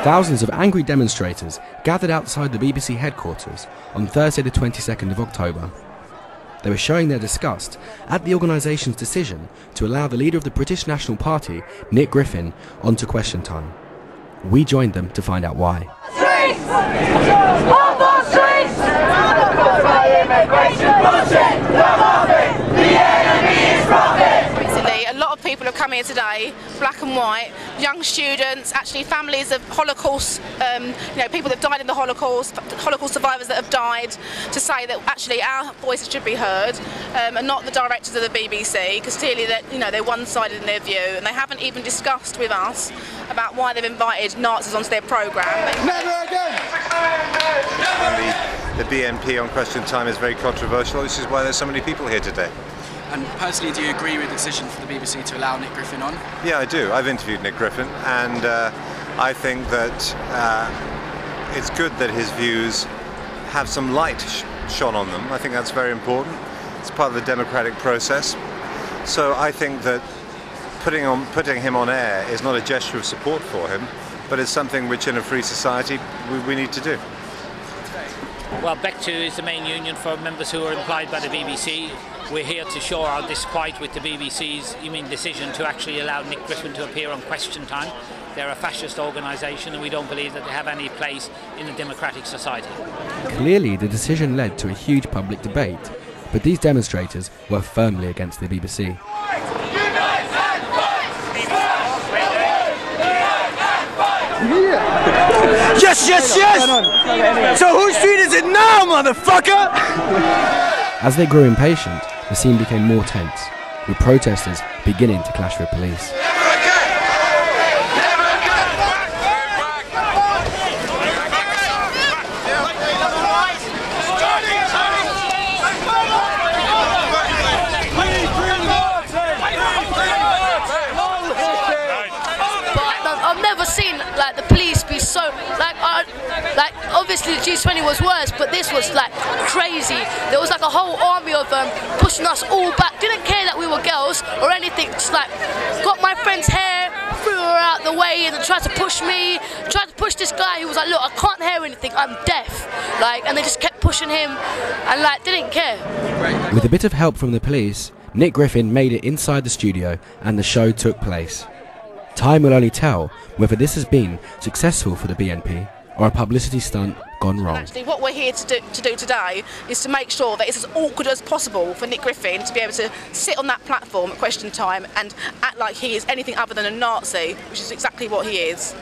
Thousands of angry demonstrators gathered outside the BBC headquarters on Thursday the 22nd of October. They were showing their disgust at the organisation's decision to allow the leader of the British National Party, Nick Griffin, onto Question Time. We joined them to find out why. Streets! On the streets! Immigration bullshit! The profit! The enemy is profit! A lot of people have come here today, black and white, young students, actually families of Holocaust, people that have died in the Holocaust survivors that have died, to say that actually our voices should be heard, and not the directors of the BBC, because clearly they're one-sided in their view, and they haven't even discussed with us about why they've invited Nazis onto their programme. Never again! The BNP on Question Time is very controversial. This is why there's so many people here today. And personally, do you agree with the decision for the BBC to allow Nick Griffin on? Yeah, I do. I've interviewed Nick Griffin, and I think that it's good that his views have some light shone on them. I think that's very important. It's part of the democratic process. So I think that putting him on air is not a gesture of support for him, but it's something which in a free society we need to do. Well, BECTU is the main union for members who are employed by the BBC. We're here to show our disquiet with the BBC's decision to actually allow Nick Griffin to appear on Question Time. They're a fascist organisation, and we don't believe that they have any place in a democratic society. Clearly, the decision led to a huge public debate, but these demonstrators were firmly against the BBC. Yes, yes, yes! So whose street is it now, motherfucker? As they grew impatient, the scene became more tense, with protesters beginning to clash with police. I've never seen the police be so obviously the G20 was worse, but this was crazy. There was a whole army of them pushing us all back. Didn't care that we were girls or anything. Just got my friend's hair, threw her out the way, and tried to push me. Tried to push this guy who was like, "Look, I can't hear anything. I'm deaf." And they just kept pushing him, and didn't care. With a bit of help from the police, Nick Griffin made it inside the studio, and the show took place. Time will only tell whether this has been successful for the BNP or a publicity stunt gone wrong. Actually, what we're here to do today is to make sure that it's as awkward as possible for Nick Griffin to be able to sit on that platform at Question Time and act like he is anything other than a Nazi, which is exactly what he is.